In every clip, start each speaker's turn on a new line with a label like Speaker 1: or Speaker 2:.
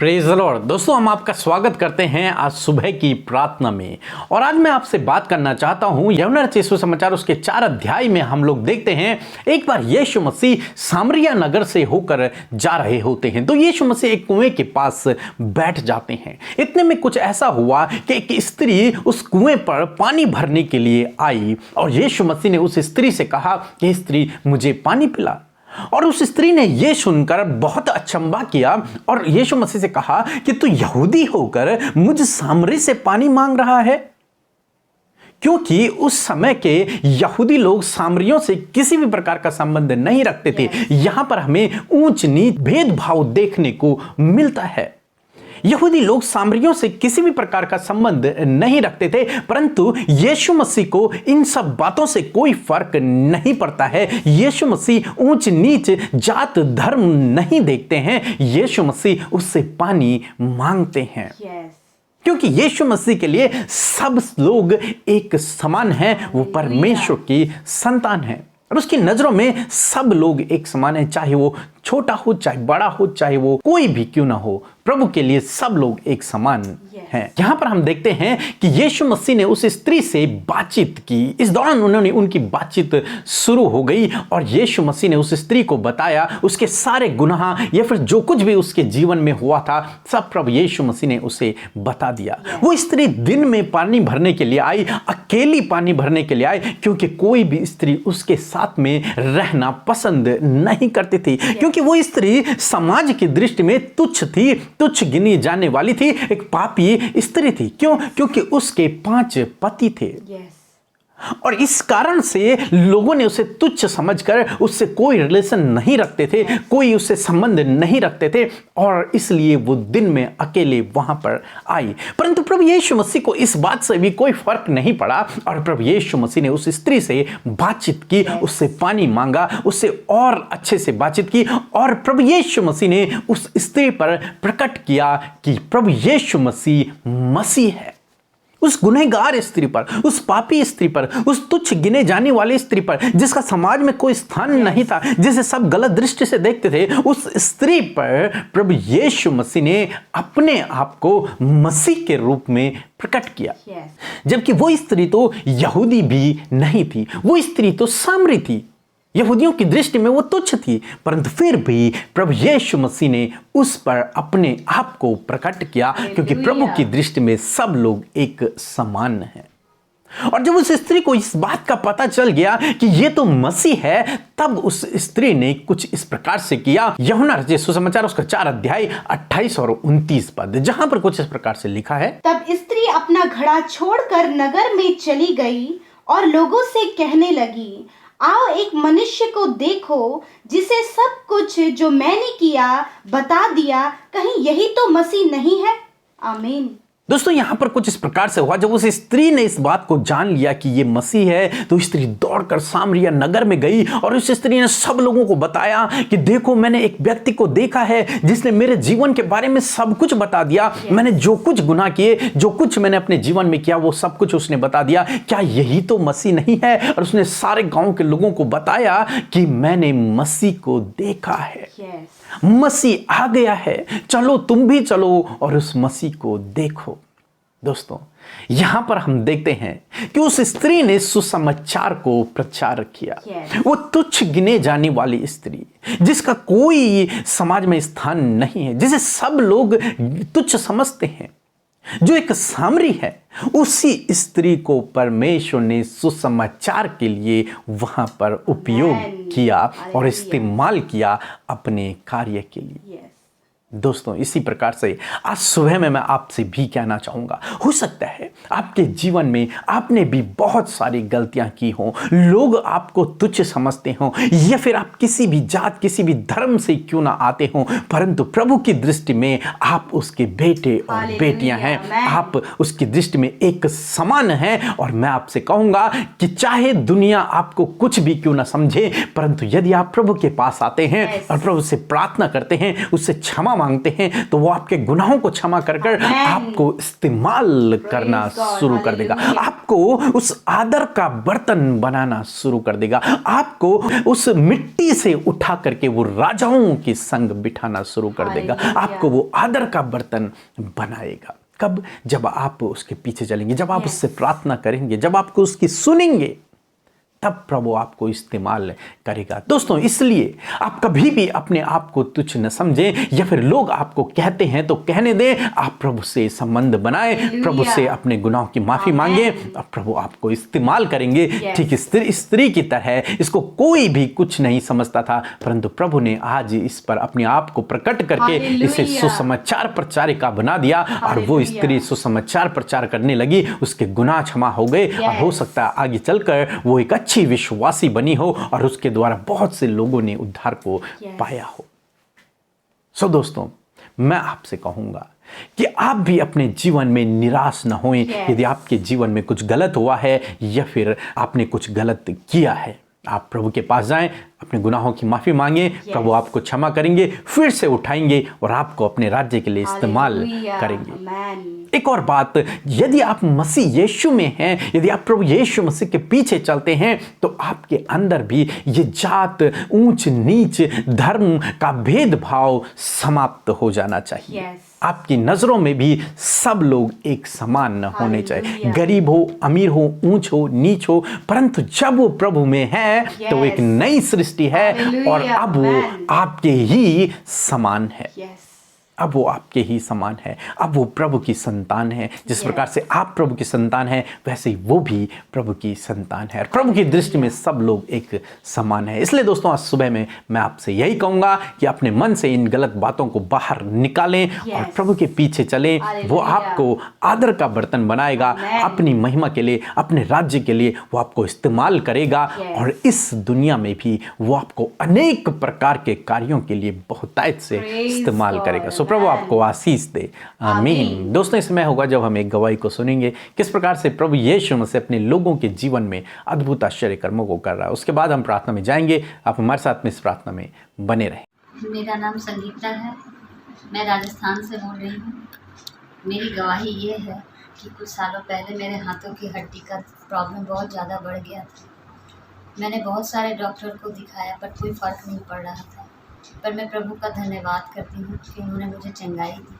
Speaker 1: Praise the Lord. दोस्तों, हम आपका स्वागत करते हैं आज सुबह की प्रार्थना में। और आज मैं आपसे बात करना चाहता हूं यूहन्ना रचित सुसमाचार उसके 4 अध्याय में हम लोग देखते हैं एक बार यीशु मसीह सामरिया नगर से होकर जा रहे होते हैं। तो यीशु मसीह एक कुएं के पास बैठ जाते हैं। इतने में कुछ ऐसा हुआ कि एक स्त्री उस कुएं पर पानी भरने के लिए आई और यीशु मसीह ने उस स्त्री से कहा कि स्त्री, मुझे पानी पिला। और उस स्त्री ने यह सुनकर बहुत अचंभा किया और यीशु मसीह से कहा कि तू यहूदी होकर मुझ सामरी से पानी मांग रहा है। क्योंकि उस समय के यहूदी लोग सामरियों से किसी भी प्रकार का संबंध नहीं रखते थे। यहां पर हमें ऊंच नीच भेदभाव देखने को मिलता है। यहूदी लोग सामरियों से किसी भी प्रकार का संबंध नहीं रखते थे, परंतु यीशु मसीह को इन सब बातों से कोई फर्क नहीं पड़ता है। यीशु मसीह ऊंच नीच जात धर्म नहीं देखते हैं। यीशु मसीह उससे पानी मांगते हैं। क्योंकि यीशु मसीह के लिए सब लोग एक समान हैं। वो परमेश्वर की संतान हैं और उसकी नजरों में सब लोग एक समान हैं, चाहे वो छोटा हो, चाहे बड़ा हो, चाहे वो कोई भी क्यों ना हो। प्रभु के लिए सब लोग एक समान हैं। यहां पर हम देखते हैं कि यीशु मसीह ने उस स्त्री से बातचीत की। इस दौरान उन्होंने उनकी बातचीत शुरू हो गई और यीशु मसीह ने उस स्त्री को बताया उसके सारे गुनाह या फिर जो कुछ भी उसके जीवन में हुआ था, सब प्रभु यीशु मसीह ने उसे बता दिया। वो स्त्री दिन में पानी भरने के लिए आई, अकेली पानी भरने के लिए आई, क्योंकि कोई भी स्त्री उसके साथ में रहना पसंद नहीं करती थी। क्योंकि वो स्त्री समाज की दृष्टि में तुच्छ थी, तुच्छ गिनी जाने वाली थी, एक पापी स्त्री थी। क्यों? क्योंकि उसके 5 पति थे। और इस कारण से लोगों ने उसे तुच्छ समझकर उससे कोई रिलेशन नहीं रखते थे, कोई उससे संबंध नहीं रखते थे और इसलिए वो दिन में अकेले वहां पर आई। परंतु प्रभु यीशु मसीह को इस बात से भी कोई फर्क नहीं पड़ा और प्रभु यीशु मसीह ने उस स्त्री से बातचीत की, उससे पानी मांगा, उससे और अच्छे से बातचीत की और प्रभु यीशु मसीह ने उस स्त्री पर प्रकट किया कि प्रभु यीशु मसीह है। उस गुनहगार स्त्री पर, उस पापी स्त्री पर, उस तुच्छ गिने जाने वाली स्त्री पर, जिसका समाज में कोई स्थान नहीं था, जिसे सब गलत दृष्टि से देखते थे, उस स्त्री पर प्रभु यीशु मसीह ने अपने आप को मसीह के रूप में प्रकट किया। जबकि वो स्त्री तो यहूदी भी नहीं थी, वो स्त्री तो सामरी थी। यहूदियों की दृष्टि में वो तुच्छ थी, परंतु फिर भी प्रभु यीशु मसीह ने उस पर अपने आप को प्रकट किया, क्योंकि प्रभु की दृष्टि में सब लोग एक समान हैं। और जब उस स्त्री को इस बात का पता चल गया कि ये तो मसीह है, तब उस स्त्री ने कुछ इस प्रकार से किया। यूहन्ना रचित सुसमाचार उसका 4 अध्याय 28 और 29 पद, जहां पर कुछ इस प्रकार से लिखा है।
Speaker 2: तब स्त्री अपना घड़ा छोड़कर नगर में चली गई और लोगों से कहने लगी, आओ एक मनुष्य को देखो जिसे सब कुछ जो मैंने किया बता दिया, कहीं यही तो मसीह नहीं है। आमीन।
Speaker 1: दोस्तों, यहां पर कुछ इस प्रकार से हुआ। जब उस स्त्री ने इस बात को जान लिया कि ये मसीह है, तो स्त्री दौड़कर सामरिया नगर में गई और उस स्त्री ने सब लोगों को बताया कि देखो, मैंने एक व्यक्ति को देखा है जिसने मेरे जीवन के बारे में सब कुछ बता दिया। मैंने जो कुछ गुनाह किए, जो कुछ मैंने अपने जीवन में किया, वो सब कुछ उसने बता दिया। क्या यही तो मसीह नहीं है? और उसने सारे गांव के लोगों को बताया कि मैंने मसीह को देखा है। मसीह आ गया है, चलो तुम भी चलो और उस मसीह को देखो। दोस्तों, यहां पर हम देखते हैं कि उस स्त्री ने सुसमाचार को प्रचार किया। वो तुच्छ गिने जाने वाली स्त्री, जिसका कोई समाज में स्थान नहीं है, जिसे सब लोग तुच्छ समझते हैं, जो एक सामरी है, उसी स्त्री को परमेश्वर ने सुसमाचार के लिए वहां पर उपयोग किया और इस्तेमाल किया अपने कार्य के लिए। दोस्तों, इसी प्रकार से आज सुबह में मैं आपसे भी कहना चाहूंगा, हो सकता है आपके जीवन में आपने भी बहुत सारी गलतियां की हों, लोग आपको तुच्छ समझते हों, या फिर आप किसी भी जात, किसी भी धर्म से क्यों ना आते हों, परंतु प्रभु की दृष्टि में आप उसके बेटे और बेटियां हैं। आप उसकी दृष्टि में एक समान हैं। और मैं आपसे कहूंगा कि चाहे दुनिया आपको कुछ भी क्यों ना समझे, परंतु यदि आप प्रभु के पास आते हैं और प्रभु से प्रार्थना करते हैं, उससे क्षमा मांगते हैं, तो वो आपके गुनाहों को क्षमा कर आपको इस्तेमाल करना बनाना
Speaker 2: Praise God,
Speaker 1: शुरू कर देगा,
Speaker 2: hallelujah.
Speaker 1: आपको उस आदर का बर्तन बनाना शुरू कर देगा, आपको उस मिट्टी से उठा करके वो राजाओं के संग बिठाना शुरू कर देगा,
Speaker 2: Hallelujah.
Speaker 1: आपको वो आदर का बर्तन बनाएगा। कब? जब आप उसके पीछे चलेंगे, जब आप
Speaker 2: Yes.
Speaker 1: उससे प्रार्थना करेंगे, जब आपको उसकी सुनेंगे, तब प्रभु आपको इस्तेमाल करेगा। दोस्तों, इसलिए आप कभी भी अपने आप को तुच्छ न समझें, या फिर लोग आपको कहते हैं तो कहने दें। आप प्रभु से संबंध बनाएं,
Speaker 2: Hallelujah.
Speaker 1: प्रभु से अपने गुनाहों की माफी
Speaker 2: Amen.
Speaker 1: मांगे, और प्रभु आपको इस्तेमाल करेंगे।
Speaker 2: Yes.
Speaker 1: ठीक स्त्री की तरह इसको कोई भी कुछ नहीं समझता था, परंतु प्रभु ने आज इस पर अपने आप को प्रकट करके
Speaker 2: Hallelujah.
Speaker 1: इसे सुसमाचार प्रचारिका बना दिया, और वो
Speaker 2: Hallelujah.
Speaker 1: स्त्री सुसमाचार प्रचार करने लगी, उसके गुनाह क्षमा हो गए, और हो
Speaker 2: Yes.
Speaker 1: सकता है आगे चलकर वो एक अच्छी विश्वासी बनी हो, और उसके द्वारा बहुत से लोगों ने उद्धार को
Speaker 2: Yes.
Speaker 1: पाया हो। सो दोस्तों, मैं आपसे कहूंगा कि आप भी अपने जीवन में निराश न होएं।
Speaker 2: Yes.
Speaker 1: यदि आपके जीवन में कुछ गलत हुआ है, या फिर आपने कुछ गलत किया है, आप प्रभु के पास जाएं, अपने गुनाहों की माफी मांगे, प्रभु आपको क्षमा करेंगे, फिर से उठाएंगे, और आपको अपने राज्य के लिए इस्तेमाल
Speaker 2: Hallelujah.
Speaker 1: करेंगे।
Speaker 2: Amen.
Speaker 1: एक और बात, यदि आप मसीह यीशु में हैं, यदि आप प्रभु यीशु मसीह के पीछे चलते हैं, तो आपके अंदर भी ये जात, ऊंच नीच, धर्म का भेदभाव समाप्त हो जाना चाहिए।
Speaker 2: Yes.
Speaker 1: आपकी नजरों में भी सब लोग एक समान न होने चाहिए,
Speaker 2: Hallelujah.
Speaker 1: गरीब हो, अमीर हो, ऊंच हो, नीच हो, परंतु जब वो प्रभु में है तो वो एक
Speaker 2: Yes.
Speaker 1: नई सृष्टि है,
Speaker 2: Hallelujah.
Speaker 1: और अब वो
Speaker 2: Amen.
Speaker 1: आपके ही समान है।
Speaker 2: Yes.
Speaker 1: अब वो आपके ही समान है, अब वो प्रभु की संतान है। जिस
Speaker 2: Yes.
Speaker 1: प्रकार से आप प्रभु की संतान है, वैसे ही वो भी प्रभु की संतान है, और प्रभु की दृष्टि में सब लोग एक समान है। इसलिए दोस्तों, आज सुबह में मैं आपसे यही कहूंगा कि अपने मन से इन गलत बातों को बाहर निकालें,
Speaker 2: Yes.
Speaker 1: और प्रभु के पीछे चलें। वो
Speaker 2: Hallelujah.
Speaker 1: आपको आदर का बर्तन बनाएगा,
Speaker 2: Amen.
Speaker 1: अपनी महिमा के लिए, अपने राज्य के लिए वो आपको इस्तेमाल करेगा,
Speaker 2: Yes.
Speaker 1: और इस दुनिया में भी वो आपको अनेक प्रकार के कार्यों के लिए बहुतायत से
Speaker 2: Praise
Speaker 1: इस्तेमाल
Speaker 2: God.
Speaker 1: करेगा। सो प्रभु
Speaker 2: Amen.
Speaker 1: आपको आशीष दे। आमीन।
Speaker 2: आमीन।
Speaker 1: दोस्तों, इस समय होगा जब हम एक गवाही को सुनेंगे, किस प्रकार से प्रभु यीशु मसीह अपने लोगों के जीवन में अद्भुत आश्चर्य कर्मों को कर रहा है। उसके बाद हम प्रार्थना में जाएंगे। आप हमारे साथ में इस प्रार्थना में बने रहें।
Speaker 3: मेरा नाम संगीता है, मैं राजस्थान से बोल रही हूँ। मेरी गवाही ये है कि कुछ सालों पहले मेरे हाथों की हड्डी का प्रॉब्लम बहुत ज़्यादा बढ़ गया था। मैंने बहुत सारे डॉक्टर को दिखाया, पर कोई फ़र्क नहीं पड़ रहा था। पर मैं प्रभु का धन्यवाद करती हूँ कि उन्होंने मुझे चंगाई दी।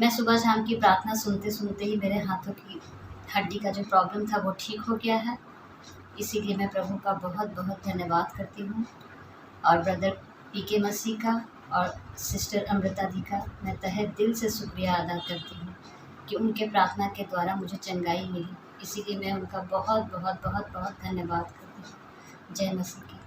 Speaker 3: मैं सुबह शाम की प्रार्थना सुनते सुनते ही मेरे हाथों की हड्डी का जो प्रॉब्लम था वो ठीक हो गया है। इसीलिए मैं प्रभु का बहुत बहुत धन्यवाद करती हूँ, और ब्रदर पीके मसीह का और सिस्टर अमृता दी का मैं तहे दिल से शुक्रिया अदा करती हूँ कि उनके प्रार्थना के द्वारा मुझे चंगाई मिली। इसीलिए मैं उनका बहुत बहुत बहुत बहुत धन्यवाद करती हूँ। जय मसीह की।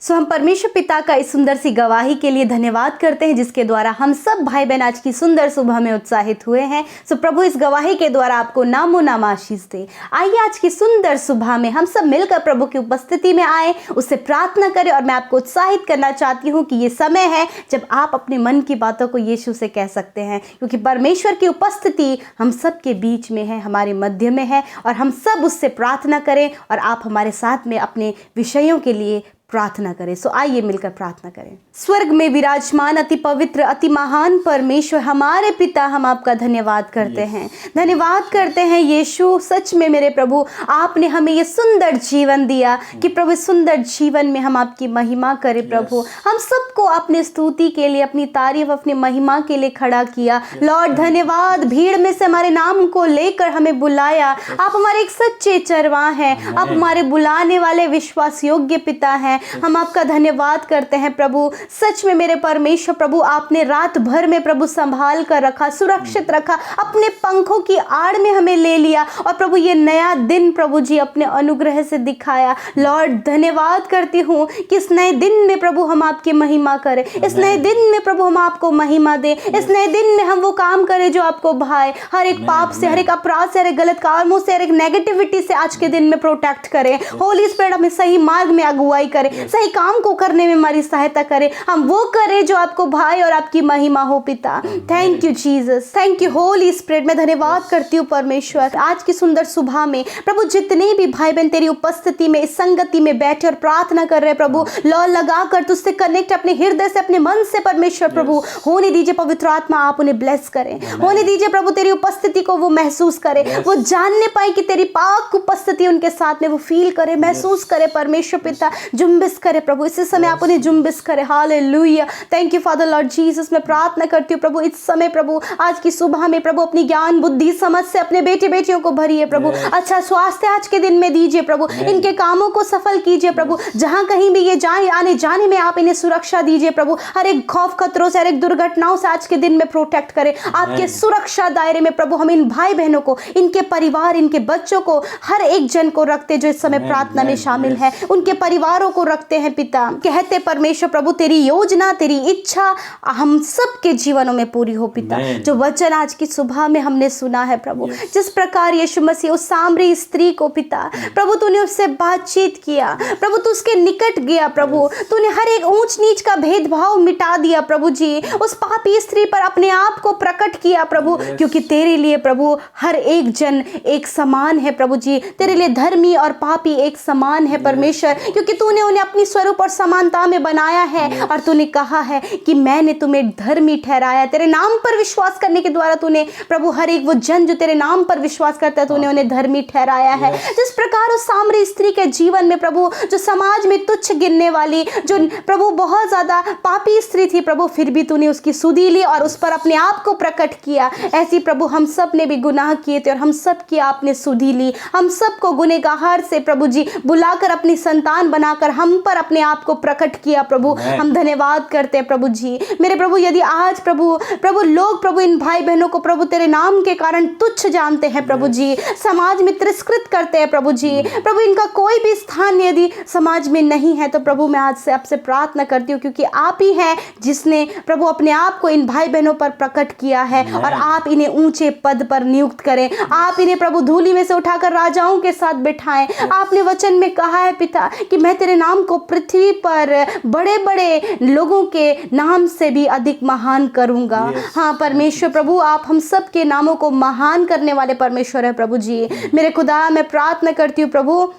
Speaker 2: सो हम परमेश्वर पिता का इस सुंदर सी गवाही के लिए धन्यवाद करते हैं, जिसके द्वारा हम सब भाई बहन आज की सुंदर सुबह में उत्साहित हुए हैं। सो प्रभु इस गवाही के द्वारा आपको नामो नाम आशीष दे। आइए आज की सुंदर सुबह में हम सब मिलकर प्रभु की उपस्थिति में आए, उससे प्रार्थना करें। और मैं आपको उत्साहित करना चाहती हूँ कि ये समय है जब आप अपने मन की बातों को यीशु से कह सकते हैं, क्योंकि परमेश्वर की उपस्थिति हम सब के बीच में है, हमारे मध्य में है, और हम सब उससे प्रार्थना करें, और आप हमारे साथ में अपने विषयों के लिए प्रार्थना करें। सो आइए मिलकर प्रार्थना करें। स्वर्ग में विराजमान अति पवित्र अति महान परमेश्वर हमारे पिता, हम आपका धन्यवाद करते हैं, धन्यवाद करते हैं यीशु। सच में मेरे प्रभु, आपने हमें ये सुंदर जीवन दिया कि प्रभु सुंदर जीवन में हम आपकी महिमा करें। प्रभु हम सबको अपनी स्तुति के लिए, अपनी तारीफ, अपनी महिमा के लिए खड़ा किया। लॉर्ड धन्यवाद, भीड़ में से हमारे नाम को लेकर हमें बुलाया। आप हमारे एक सच्चे चरवाह हैं, आप हमारे बुलाने वाले विश्वास योग्य पिता हैं। हम आपका धन्यवाद करते हैं प्रभु। सच में मेरे परमेश्वर प्रभु, आपने रात भर में प्रभु संभाल कर रखा, सुरक्षित रखा, अपने पंखों की आड़ में हमें ले लिया, और प्रभु ये नया दिन प्रभु जी अपने अनुग्रह से दिखाया। लॉर्ड धन्यवाद करती हूँ कि इस नए दिन में प्रभु हम आपकी महिमा करें, इस नए दिन में प्रभु हम आपको महिमा दें, इस नए दिन में हम वो काम करें जो आपको भाए। हर एक पाप से, हर एक अपराध से, हर एक गलत कामों से, हर एक नेगेटिविटी से आज के दिन में प्रोटेक्ट करें। होली स्पिरिट हमें सही मार्ग में अगुवाई करे। करें, सही काम को करने में हमारी सहायता करें, हम वो करें जो आपको भाई और आपकी महिमा हो पिता। Thank you Jesus, thank you Holi spirit. मैं धन्यवाद करती हूँ परमेश्वर आज की सुंदर सुबह में प्रभु, जितने भी भाई बहन तेरी उपस्थिति में इस संगति में बैठे और प्रार्थना कर रहे प्रभु, लॉ लगा कर तुझसे कनेक्ट अपने हृदय से, अपने मन से परमेश्वर प्रभु होने दीजिए। पवित्र आत्मा आप उन्हें ब्लेस करें, होने दीजिए प्रभु तेरी उपस्थिति को वो महसूस करे, वो जानने पाए कि तेरी पाक उपस्थिति उनके साथ में वो फील करे, महसूस करे परमेश्वर पिता, जुम्बिस करे प्रभु इसी समय आप उन्हें जुम्बिस करे। Hallelujah, thank you father Lord Jesus. मैं प्रार्थना करती हूँ प्रभु इस समय प्रभु आज की सुबह में प्रभु अपनी ज्ञान बुद्धि समझ से अपने बेटे बेटियों को भरिए प्रभु, अच्छा स्वास्थ्य आज के दिन में दीजिए प्रभु, इनके कामों को सफल कीजिए प्रभु, जहां कहीं भी ये जाए आने जाने में आप इन्हें सुरक्षा दीजिए प्रभु, हर एक खौफ खतरों से, हर एक दुर्घटनाओं से आज के दिन में प्रोटेक्ट करें आपके सुरक्षा दायरे में प्रभु। हम इन भाई बहनों को, इनके परिवार, इनके बच्चों को, हर एक जन को रखते जो इस समय प्रार्थना में शामिल है, उनके परिवारों को रखते हैं पिता। कहते परमेश्वर प्रभु तेरी योजना, तेरी इच्छा हम सबके जीवनों में पूरी हो पिता। जो वचन आज की सुबह में हमने सुना है प्रभु, जिस प्रकार यीशु मसीह उस सामरी स्त्री को पिता प्रभु तूने उससे बातचीत किया प्रभु, तू उसके निकट गया प्रभु, तूने हर एक ऊंच नीच का भेदभाव मिटा दिया प्रभु जी, उस पापी स्त्री पर अपने आप को प्रकट किया प्रभु, क्योंकि तेरे लिए प्रभु हर एक जन एक समान है प्रभु जी, तेरे लिए धर्मी और पापी एक समान है परमेश्वर, क्योंकि तूने उन्हें अपनी स्वरूप और समानता में बनाया है और तूने कहा है कि मैंने तुम्हें धर्मी ठहराया। तेरे नाम पर विश्वास करने के द्वारा तूने प्रभु हर एक वो जन जो तेरे नाम पर विश्वास करता है तूने उन्हें धर्मी ठहराया है। जिस प्रकार उस सामरी स्त्री के जीवन में प्रभु जो समाज में तुच्छ गिनने वाली, जो प्रभु बहुत ज्यादा पापी स्त्री थी प्रभु, फिर भी तूने उसकी सुधि ली और उस पर अपने आप को प्रकट किया। ऐसी प्रभु हम सब ने भी गुनाह किए थे और हम सब की आपने सुधि ली, हम सबको गुनहगार से प्रभु जी बुलाकर अपनी संतान बनाकर हम पर अपने आप को प्रकट किया प्रभु। हम धन्यवाद करते हैं प्रभु जी। मेरे प्रभु यदि आज प्रभु लोग प्रभु इन भाई बहनों को प्रभु तेरे नाम के कारण तुच्छ जानते हैं प्रभु जी, समाज में तिरस्कृत करते हैं प्रभु जी, प्रभु इनका कोई भी स्थान यदि समाज में नहीं है तो प्रभु मैं आज से आपसे प्रार्थना करती हूँ, क्योंकि आप ही हैं जिसने प्रभु अपने आप को इन भाई बहनों पर प्रकट किया है और आप इन्हें ऊंचे पद पर नियुक्त करें, आप इन्हें प्रभु धूलि में से उठाकर राजाओं के साथ बिठाएं। आपने वचन में कहा है पिता कि मैं तेरे नाम को पृथ्वी पर बड़े बड़े लोगों के नाम से भी अधिक महान करूंगा। हाँ परमेश्वर प्रभु आप हम सब के नामों को महान करने वाले परमेश्वर है प्रभु जी। मेरे खुदा मैं प्रार्थना करती हूँ प्रभु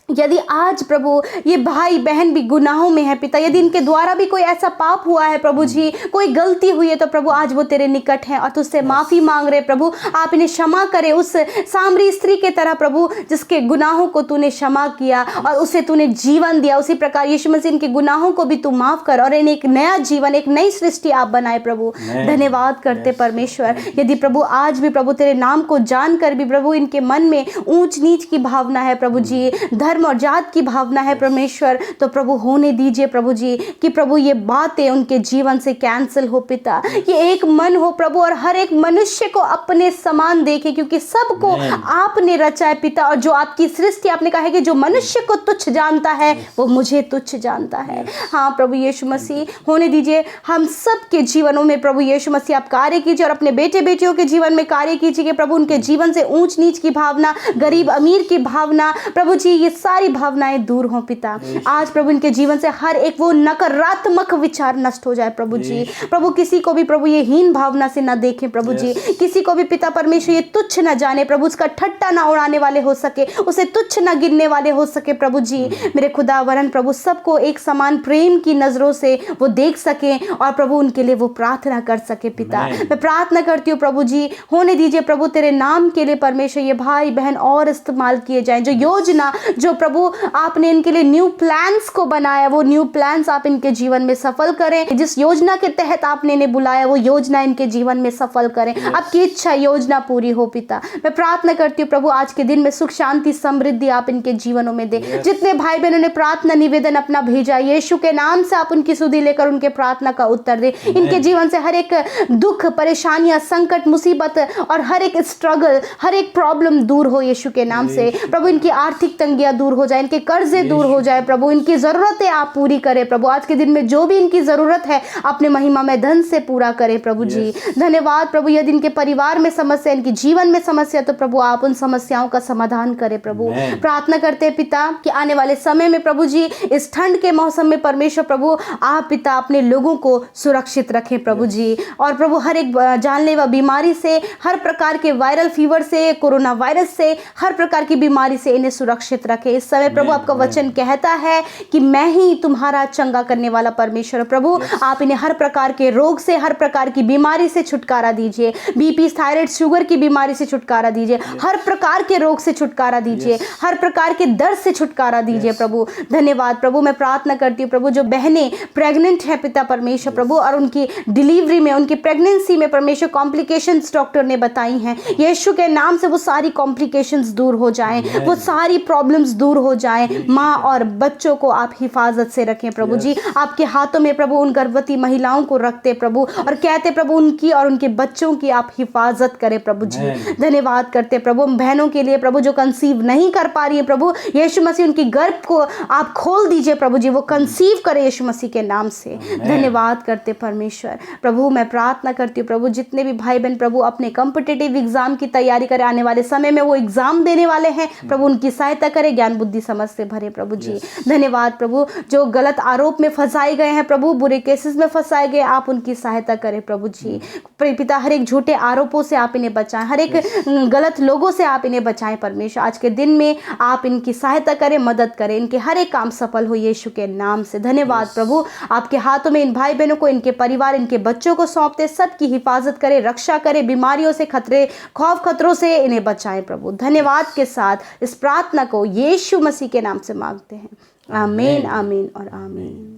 Speaker 2: यदि आज प्रभु ये भाई बहन भी गुनाहों में है पिता, यदि इनके द्वारा भी कोई ऐसा पाप हुआ है प्रभु जी, कोई गलती हुई है तो प्रभु आज वो तेरे निकट हैं और तुझसे माफ़ी मांग रहे प्रभु, आप इन्हें क्षमा करे उस सामरी स्त्री के तरह प्रभु जिसके गुनाहों को तूने क्षमा किया और उसे तूने जीवन दिया। उसी प्रकार यीशु मसीह इनके गुनाहों को भी तू माफ़ कर और इन्हें एक नया जीवन, एक नई सृष्टि आप बनाए प्रभु। धन्यवाद करते परमेश्वर। यदि प्रभु आज भी प्रभु तेरे नाम को जानकर भी प्रभु इनके मन में ऊंच नीच की भावना है प्रभु जी, धर्म और जात की भावना है परमेश्वर, तो प्रभु होने दीजिए प्रभु जी कि प्रभु ये बातें उनके जीवन से कैंसिल हो पिता, ये एक मन हो प्रभु और हर एक मनुष्य को अपने समान देखे, क्योंकि सबको आपने रचा है पिता और जो आपकी सृष्टि आपने कहा है कि जो मनुष्य को तुच्छ जानता है वो मुझे तुच्छ जानता है। हाँ प्रभु यीशु मसीह होने दीजिए हम सब के जीवनों में प्रभु यीशु मसीह आप कार्य कीजिए और अपने बेटे बेटियों के जीवन में कार्य कीजिए कि प्रभु उनके जीवन से ऊंच नीच की भावना, गरीब अमीर की भावना प्रभु जी ये सारी भावनाएं दूर हों पिता। आज प्रभु इनके जीवन से हर एक वो नकारात्मक विचार नष्ट हो जाए प्रभु जी। प्रभु किसी को भी प्रभु ये हीन भावना से ना देखें प्रभु जी, किसी को भी पिता परमेश्वर ये तुच्छ ना जाने प्रभु, उसका ठट्टा ना उड़ाने वाले हो सके, उसे तुच्छ ना गिनने वाले हो सके प्रभु जी। मेरे खुदा वरन प्रभु सबको एक समान प्रेम की नजरों से वो देख सके और प्रभु उनके लिए वो प्रार्थना कर सके पिता। मैं प्रार्थना करती हूँ प्रभु जी होने दीजिए प्रभु तेरे नाम के लिए परमेश्वर ये भाई बहन और इस्तेमाल किए जाएं, जो योजना जो प्रभु आपने इनके लिए न्यू प्लान्स को बनाया वो न्यू प्लान्स आप इनके जीवन में सफल करें। जिस योजना के तहत आपने इन्हें बुलाया वो योजना इनके जीवन में सफल करें, आपकी इच्छा योजना पूरी हो पिता। मैं प्रार्थना करती हूँ प्रभु आज के दिन में सुख शांति समृद्धि आप इनके जीवनों में दे। जितने भाई बहनों ने प्रार्थना निवेदन अपना भेजा यीशु के नाम से आप उनकी सुधि लेकर उनके प्रार्थना का उत्तर दे। इनके जीवन से हर एक दुख परेशानियां संकट मुसीबत और हर एक स्ट्रगल हर एक प्रॉब्लम दूर हो यीशु के नाम से प्रभु। इनकी आर्थिक तंगियां दूर हो जाए, इनके कर्जे दूर हो जाए प्रभु, इनकी ज़रूरतें आप पूरी करें प्रभु। आज के दिन में जो भी इनकी ज़रूरत है अपने महिमा में धन से पूरा करें प्रभु जी। धन्यवाद प्रभु। यदि इनके परिवार में समस्या, इनके जीवन में समस्या, तो प्रभु आप उन समस्याओं का समाधान करें प्रभु। प्रार्थना करते हैं पिता कि आने वाले समय में प्रभु जी इस ठंड के मौसम में परमेश्वर प्रभु आप पिता अपने लोगों को सुरक्षित रखें प्रभु जी। और प्रभु हर एक जानलेवा बीमारी से, हर प्रकार के वायरल फीवर से, कोरोना वायरस से, हर प्रकार की बीमारी से इन्हें सुरक्षित रखें। इस समय प्रभु आपका वचन कहता है कि मैं ही तुम्हारा चंगा करने वाला परमेश्वर प्रभु। आप इन्हें हर प्रकार के रोग से, हर प्रकार की बीमारी से छुटकारा दीजिए। बीपी, थायराइड, शुगर की बीमारी से छुटकारा दीजिए। हर प्रकार के रोग से छुटकारा दीजिए। हर प्रकार के दर्द से छुटकारा दीजिए प्रभु। धन्यवाद प्रभु। मैं प्रार्थना करती हूँ प्रभु, जो बहनें प्रेग्नेंट है पिता परमेश्वर प्रभु, और उनकी डिलीवरी में, उनकी प्रेगनेंसी में परमेश्वर कॉम्प्लिकेशंस डॉक्टर ने बताई हैं, यीशु के नाम से वो सारी कॉम्प्लिकेशंस दूर हो जाएं, वो सारी प्रॉब्लम्स दूर हो जाएं। माँ और बच्चों को आप हिफाजत से रखें प्रभु जी। आपके हाथों में प्रभु उन गर्भवती महिलाओं को रखते प्रभु, और कहते प्रभु उनकी और उनके बच्चों की आप हिफाजत करें प्रभु जी। धन्यवाद करते प्रभु बहनों के लिए प्रभु, जो कंसीव नहीं कर पा रही है प्रभु, यीशु मसीह उनकी गर्भ को आप खोल दीजिए प्रभु जी, वो कंसीव करे यीशु मसीह के नाम से। धन्यवाद करते परमेश्वर प्रभु। मैं प्रार्थना करती हूँ प्रभु, जितने भी भाई बहन प्रभु अपने कॉम्पिटिटिव एग्जाम की तैयारी करें, आने वाले समय में वो एग्जाम देने वाले हैं प्रभु, उनकी सहायता करें, ज्ञान बुद्धि समझ से भरे प्रभु जी। धन्यवाद प्रभु। जो गलत आरोप में फंसाए गए हैं प्रभु, बुरे केसेस में फंसाए गए, आप उनकी सहायता करें प्रभु जी। पिता हर एक झूठे आरोपों से आप इन्हें बचाएं, हर एक गलत लोगों से आप इन्हें बचाएं परमेश्वर। आज के दिन में आप इनकी सहायता करें, मदद करें, इनके हर एक काम सफल हो यीशु के नाम से। धन्यवाद प्रभु। आपके हाथों में इन भाई बहनों को, इनके परिवार, इनके बच्चों को सौंपते, सबकी हिफाजत करें, रक्षा करें, बीमारियों से, खतरों से इन्हें बचाएं प्रभु। धन्यवाद के साथ इस प्रार्थना को यीशु मसीह के नाम से मांगते हैं। आमीन, आमीन और आमीन।